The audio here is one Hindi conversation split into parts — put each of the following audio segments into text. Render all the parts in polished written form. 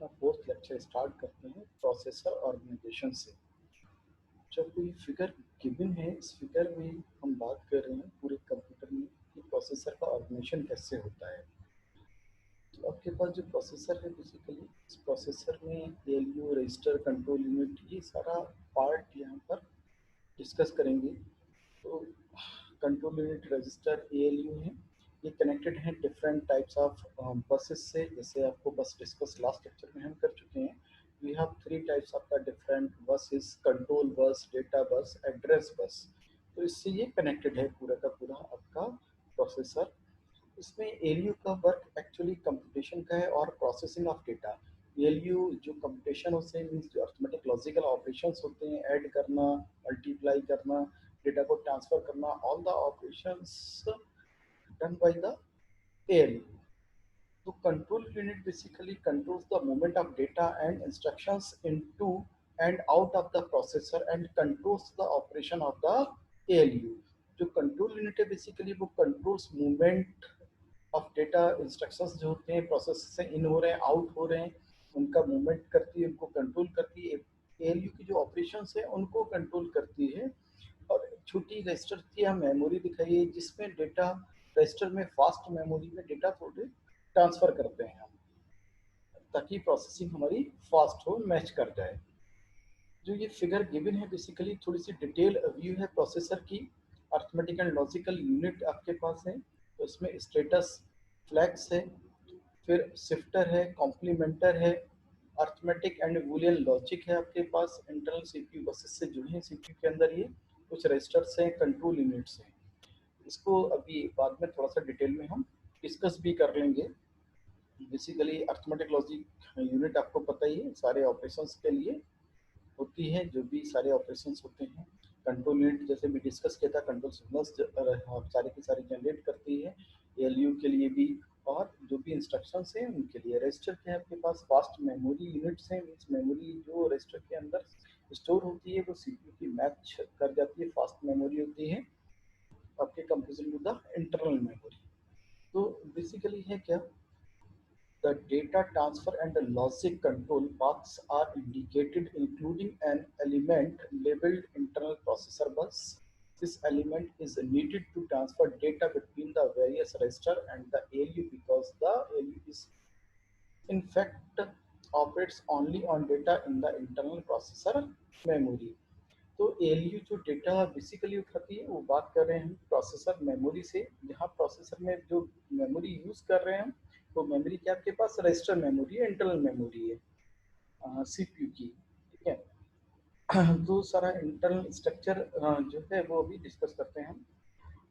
अपना फोर्थ लेक्चर स्टार्ट करते हैं प्रोसेसर ऑर्गेनाइजेशन से। जब कोई फिगर गिवन है, इस फिगर में हम बात कर रहे हैं पूरे कंप्यूटर में कि प्रोसेसर का ऑर्गेनाइजेशन कैसे होता है। तो आपके पास जो प्रोसेसर है, बेसिकली इस प्रोसेसर में एएलयू, रजिस्टर, कंट्रोल यूनिट, ये सारा पार्ट यहाँ पर डिस्कस करेंगे। तो कंट्रोल यूनिट, रजिस्टर, एएलयू है, ये कनेक्टेड हैं डिफरेंट टाइप्स ऑफ बसेस से। जैसे आपको बस डिस्कस लास्ट लेक्चर में हम कर चुके हैं। We have three types of the different buses: control bus, data bus, address bus. तो इससे ये कनेक्टेड है पूरा का पूरा आपका प्रोसेसर। इसमें एएलयू का वर्क एक्चुअली कंप्यूटेशन का है और प्रोसेसिंग ऑफ डेटा। एएलयू जो कंप्यूटेशन होते हैं, मीन्स जो अर्थमेटिक लॉजिकल ऑपरेशंस होते हैं, ऐड करना, मल्टीप्लाई करना, डेटा को ट्रांसफर करना, all the operations done by the ALU. So control unit basically controls the movement of data and instructions into and out of the processor and controls the operation of the ALU. जो कंट्रोल यूनिट है बेसिकली वो controls movement of data, instructions जो होते हैं प्रोसेस से इन हो रहे हैं, आउट हो रहे हैं, उनका मूवमेंट करती है, उनको कंट्रोल करती है। एएलयू की जो ऑपरेशंस है उनको कंट्रोल करती है। और छोटी रजिस्टर की हम मेमोरी दिखाई है जिसमें डेटा रजिस्टर में फास्ट मेमोरी में डेटा थोड़े ट्रांसफर करते हैं हम, ताकि प्रोसेसिंग हमारी फास्ट हो, मैच कर जाए। जो ये फिगर गिवन है बेसिकली थोड़ी सी डिटेल व्यू है प्रोसेसर की। अर्थमेटिक एंड लॉजिकल यूनिट आपके पास है, तो इसमें स्टेटस फ्लैग्स है, फिर शिफ्टर है, कॉम्प्लीमेंटर है, अर्थमेटिक एंड बूलियन लॉजिक है आपके पास। इंटरनल सीपीयू बसेस से जुड़े हैं सीपीयू के अंदर, ये कुछ रजिस्टर्स हैं, कंट्रोल यूनिट्स हैं। इसको अभी बाद में थोड़ा सा डिटेल में हम डिस्कस भी कर लेंगे। बेसिकली अर्थमेटिक लॉजिक यूनिट आपको पता ही है, सारे ऑपरेशंस के लिए होती है, जो भी सारे ऑपरेशंस होते हैं। कंट्रोल यूनिट जैसे भी डिस्कस किया था, कंट्रोल सिग्नल्स सारे के सारे जनरेट करती है एएलयू के लिए भी, और जो भी इंस्ट्रक्शंस हैं उनके लिए। रजिस्टर के आपके पास फास्ट मेमोरी यूनिट्स हैं, मीन्स मेमोरी जो रजिस्टर के अंदर स्टोर होती है वो सीपीयू की मैच कर जाती है, फास्ट मेमोरी होती है आपके comparison to the internal memory. तो बेसिकली है क्या, the data transfer and the logic control paths are indicated, including an element labeled internal processor bus. This element is needed to transfer data between the various register and the ALU, because the ALU is in fact operates only on data in the internal processor memory. तो एएलयू जो डेटा बेसिकली उठाती है वो बात कर रहे हैं हम प्रोसेसर मेमोरी से। जहाँ प्रोसेसर में जो मेमोरी यूज कर रहे हैं हम, वो मेमोरी क्या आपके पास रजिस्टर मेमोरी है, इंटरनल मेमोरी है सीपीयू की, ठीक है। तो सारा इंटरनल स्ट्रक्चर जो है वो अभी डिस्कस करते हैं हम।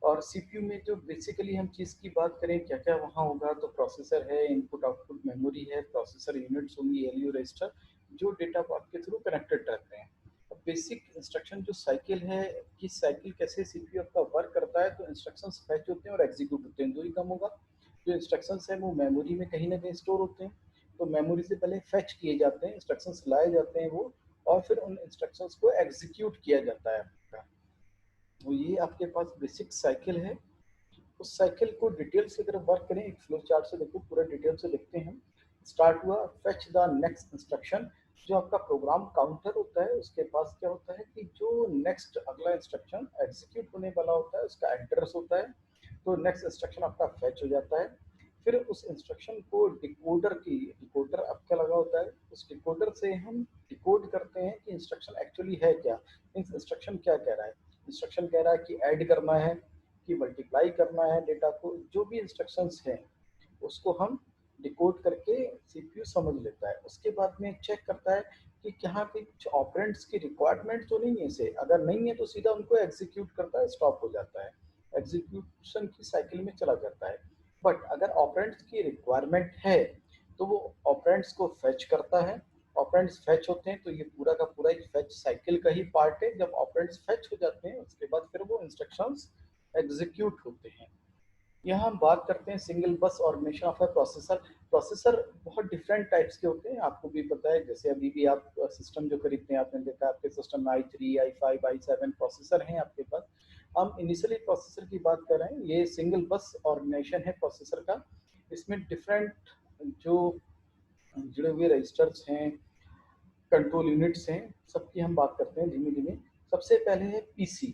और सीपीयू में जो बेसिकली हम चीज़ की बात करें क्या क्या वहाँ होगा, तो प्रोसेसर है, इनपुट आउटपुट मेमोरी है, प्रोसेसर यूनिट्स होंगी, एएलयू रजिस्टर, जो डेटा पाथ के थ्रू कनेक्टेड रहते हैं। बेसिक इंस्ट्रक्शन जो साइकिल है कि साइकिल कैसे सीपीयू आपका वर्क करता है, तो इंस्ट्रक्शंस फैच होते हैं और एग्जीक्यूट होते हैं, दो ही काम होगा। जो इंस्ट्रक्शंस हैं वो मेमोरी में कहीं ना कहीं स्टोर होते हैं, तो मेमोरी से पहले फैच किए जाते हैं, इंस्ट्रक्शंस लाए जाते हैं वो, और फिर उन इंस्ट्रक्शंस को एग्जीक्यूट किया जाता है आपका। तो ये आपके पास बेसिक साइकिल है। उस साइकिल को डिटेल से अगर वर्क करें, एक फ्लो चार्ट से देखो, पूरा डिटेल से देखते हैं। स्टार्ट हुआ, फेच द नेक्स्ट इंस्ट्रक्शन। जो आपका प्रोग्राम काउंटर होता है उसके पास क्या होता है कि जो नेक्स्ट अगला इंस्ट्रक्शन एग्जीक्यूट होने वाला होता है उसका एड्रेस होता है, तो नेक्स्ट इंस्ट्रक्शन आपका फेच हो जाता है। फिर उस इंस्ट्रक्शन को डिकोडर आपका लगा होता है, उस डिकोडर से हम डिकोड करते हैं कि इंस्ट्रक्शन एक्चुअली है क्या, इंस्ट्रक्शन क्या कह रहा है। इंस्ट्रक्शन कह रहा है कि ऐड करना है, कि मल्टीप्लाई करना है डेटा को, जो भी इंस्ट्रक्शंस हैं उसको हम डिकोड करके सीपीयू समझ लेता है। उसके बाद में चेक करता है कि कहाँ पे कुछ ऑपरेंड्स की रिक्वायरमेंट तो नहीं है इसे, अगर नहीं है तो सीधा उनको एग्जीक्यूट करता है, स्टॉप हो जाता है, एग्जीक्यूशन की साइकिल में चला जाता है। बट अगर ऑपरेंड्स की रिक्वायरमेंट है तो वो ऑपरेंड्स को फेच करता है। ऑपरेंड्स फेच होते हैं तो ये पूरा का पूरा एक फेच साइकिल का ही पार्ट है। जब ऑपरेंड्स फेच हो जाते हैं उसके बाद फिर वो इंस्ट्रक्शंस एग्जीक्यूट होते हैं। यहाँ हम बात करते हैं single bus organisation of a processor. Processor बहुत डिफरेंट टाइप्स के होते हैं, आपको भी पता है। जैसे अभी भी आप सिस्टम जो खरीदते हैं, आपने देखा आपके सिस्टम में i3, i5, i7 प्रोसेसर हैं आपके पास। हम इनिशियली प्रोसेसर की बात कर रहे हैं, ये सिंगल बस ऑर्गेनाइजेशन है प्रोसेसर का। इसमें डिफरेंट जो जुड़े हुए रजिस्टर्स हैं, कंट्रोल यूनिट्स हैं, सबकी हम बात करते हैं धीमे धीमे। सबसे पहले है पीसी।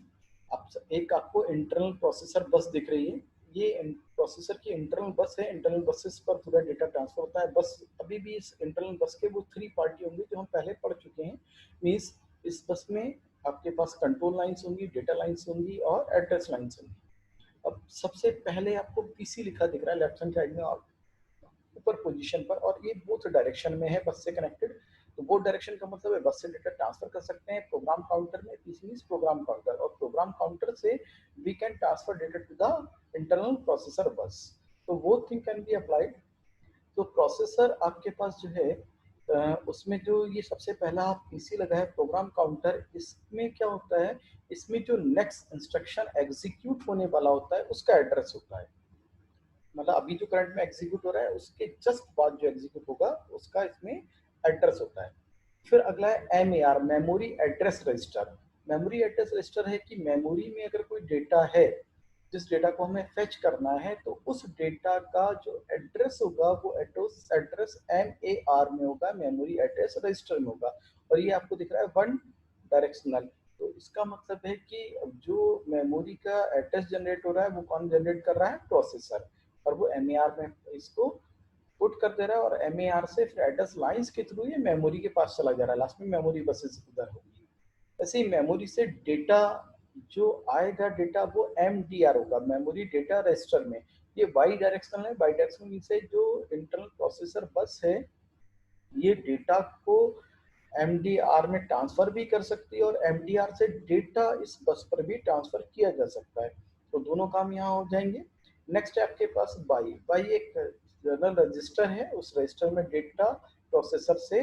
एक आपको इंटरनल प्रोसेसर बस दिख रही है, ये प्रोसेसर की इंटरनल बस है। इंटरनल बसेस पर पूरा डेटा ट्रांसफर होता है। बस अभी भी इस इंटरनल बस के वो 3 पार्टी होंगे जो हम पहले पढ़ चुके हैं। मीन्स इस बस में आपके पास कंट्रोल लाइन्स होंगी, डेटा लाइन्स होंगी और एड्रेस लाइन्स होंगी। अब सबसे पहले आपको पीसी लिखा दिख रहा है लेफ्ट हैंड साइड में और ऊपर पोजीशन पर, और ये बोथ डायरेक्शन में है बस से कनेक्टेड। तो बोथ डायरेक्शन का मतलब है बस से डेटा ट्रांसफर कर सकते हैं प्रोग्राम काउंटर में। पीसी मींस प्रोग्राम काउंटर, और प्रोग्राम काउंटर से we can transfer data to the internal processor bus. तो वो थिंग कैन बी अप्लाइड। तो प्रोसेसर आपके पास जो है उसमें जो ये सबसे पहला आप पीसी लगा है प्रोग्राम काउंटर, इसमें क्या होता है, इसमें जो नेक्स्ट इंस्ट्रक्शन एग्जीक्यूट होने वाला होता है उसका एड्रेस होता है। मतलब अभी जो करंट में एग्जीक्यूट हो रहा है उसके जस्ट बाद जो एग्जीक्यूट होगा उसका इसमें एड्रेस होता है। फिर अगला है MAR, memory address register. Memory address register है कि मेमोरी में अगर कोई डेटा है, जिस डेटा को हमें फेच करना है, तो उस डेटा का जो एड्रेस होगा वो एड्रेस एमएआर में होगा, मेमोरी एड्रेस रजिस्टर में होगा। और ये आपको दिख रहा है वन डायरेक्शनल। तो इसका मतलब है कि जो मेमोरी का एड्रेस जनरेट हो रहा है वो कौन जनरेट कर रहा है, प्रोसेसर। और वो एमएआर में इसको पुट कर दे रहा है, और एमएआर से फिर एड्रेस लाइंस के थ्रू ये मेमोरी के पास चला जा रहा है। लास्ट में मेमोरी बसेस उधर होगी। ऐसे ही मेमोरी से डेटा जो आएगा, डेटा वो एमडीआर होगा, मेमोरी डेटा रजिस्टर में। ये बाई डायरेक्शनल है। बाई डायरेक्शनल से जो इंटरनल प्रोसेसर बस है ये डेटा को एमडीआर में ट्रांसफर भी कर सकती है, और एमडीआर से डेटा इस बस पर भी ट्रांसफर किया जा सकता है। तो दोनों काम यहाँ हो जाएंगे। नेक्स्ट है आपके पास बाई। बाई एक जनरल रजिस्टर है, उस रजिस्टर में डेटा प्रोसेसर से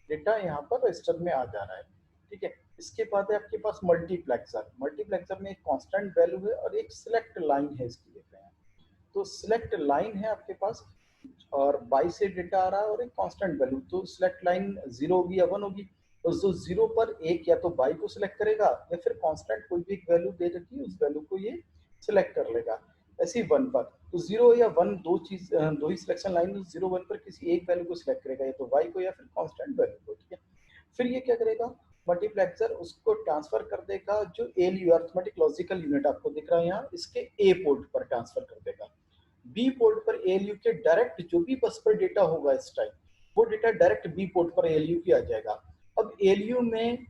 डेटा यहाँ पर रजिस्टर में आ जा रहा है। ठीक है। इसके बाद है आपके पास मल्टीप्लेक्सर। मल्टीप्लेक्सर में एक कांस्टेंट वैल्यू है और एक सिलेक्ट लाइन है इसकी देख रहे हैं। तो सिलेक्ट लाइन है आपके पास, और बाई से डेटा आ रहा है और एक कांस्टेंट वैल्यू। तो सिलेक्ट लाइन 0 होगी या 1 होगी। तो जो 0 पर एक या तो बाई को सिलेक्ट करेगा या फिर कांस्टेंट कोई भी एक वैल्यू दे रखी है उस वैल्यू को ये सिलेक्ट कर लेगा। ऐसे ही 1 पर तो 0 या 1 दो ही सिलेक्शन लाइन, 0 1 पर किसी एक वैल्यू को सिलेक्ट करेगा, या तो वाई को या फिर कांस्टेंट वैल्यू को। ठीक है। फिर ये क्या करेगा, मल्टीप्लेक्सर उसको ट्रांसफर कर देगा जो एलयू अर्थमेटिक लॉजिकल यूनिट आपको दिख रहा है यहाँ, इसके ए पोर्ट पर ट्रांसफर कर देगा। बी पोर्ट पर एलयू के डायरेक्ट जो भी बस पर डेटा होगा इस टाइम, वो डेटा डायरेक्ट बी पोर्ट पर एलयू की आ जाएगा। अब एलयू में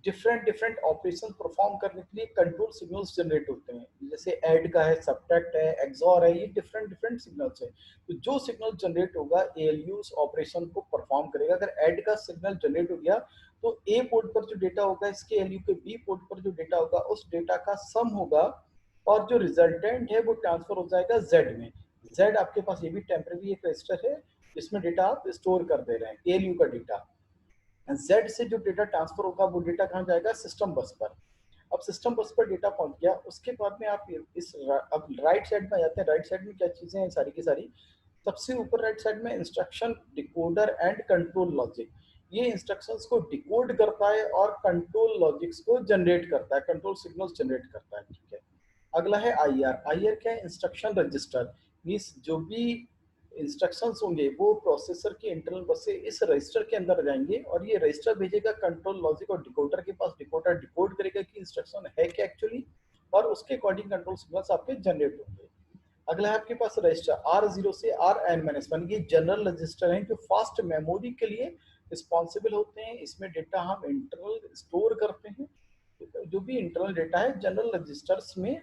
डिफरेंट डिफरेंट ऑपरेशन परफॉर्म करने के लिए कंट्रोल सिग्नल्स जनरेट होते हैं। जैसे ऐड का है, सबट्रैक्ट है, एक्सॉर है, ये डिफरेंट डिफरेंट सिग्नल्स है। तो जो सिग्नल जनरेट होगा एलयू उस ऑपरेशन को परफॉर्म करेगा। अगर ऐड का सिग्नल जनरेट हो गया तो ए पोर्ट पर जो डेटा होगा इसके एलयू के बी पोर्ट पर जो डेटा होगा उस डेटा का सम होगा, और जो रिजल्टेंट है वो ट्रांसफर हो जाएगा जेड में। जेड आपके पास ये भी टेम्परेरी एक रजिस्टर है जिसमें डेटा आप स्टोर कर दे रहे हैं एलयू का डेटा। जेड से जो डेटा ट्रांसफर होगा वो डेटा कहाँ जाएगा, सिस्टम बस पर। अब सिस्टम बस पर डेटा पहुंच गया, उसके बाद में आप अब राइट साइड में आ जाते हैं। राइट साइड में क्या चीजें हैं सारी की सारी। सबसे ऊपर राइट साइड में instruction decoder and control logic. ये इंस्ट्रक्शंस को डिकोड करता है और कंट्रोल लॉजिक्स को जनरेट करता है, कंट्रोल सिग्नल्स जनरेट करता है। ठीक है। अगला है आईआर। आईआर क्या है, इंस्ट्रक्शन रजिस्टर। मीन्स जो भी इंस्ट्रक्शंस होंगे वो प्रोसेसर के इंटरनल बस से इस रजिस्टर के अंदर जाएंगे, और ये रजिस्टर भेजेगा कंट्रोल लॉजिक और डिकोडर के पास। डिकोडर डिकोड करेगा कि इंस्ट्रक्शन है क्या एक्चुअली, और उसके अकॉर्डिंग कंट्रोल सिग्नल्स आपके जनरेट होंगे। अगला है आपके पास रजिस्टर R0 से Rn-1। ये जनरल रजिस्टर हैं जो फास्ट मेमोरी के लिए रिस्पॉन्सिबल होते हैं। इसमें डेटा हम इंटरनल स्टोर करते हैं। जो भी इंटरनल डेटा है जनरल रजिस्टर्स में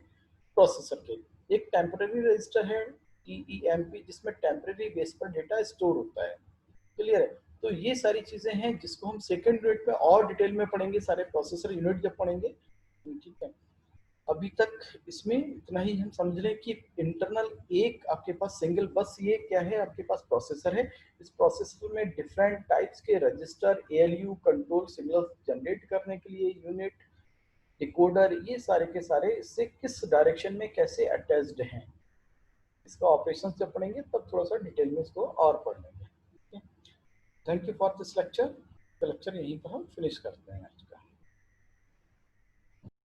प्रोसेसर के। एक टेम्पररी रजिस्टर है TEMP, जिसमें टेम्पररी बेस पर डेटा स्टोर होता है। क्लियर है। तो ये सारी चीजें हैं जिसको हम सेकंड यूनिट में और डिटेल में पढ़ेंगे, सारे प्रोसेसर यूनिट जब पढ़ेंगे। ठीक है। अभी तक इसमें इतना ही हम समझ लें कि इंटरनल एक आपके पास सिंगल बस ये क्या है, आपके पास प्रोसेसर है। इस प्रोसेसर में डिफरेंट टाइप्स के register, ALU control signal generate करने के लिए यूनिट, डिकोडर, ये सारे के सारे इससे किस डायरेक्शन में कैसे अटैच्ड हैं, इसका ऑपरेशन जब पढ़ेंगे तब थोड़ा सा डिटेल में इसको और पढ़ लेंगे। Thank you for this lecture. तो लेक्चर यहीं पर हम फिनिश करते हैं।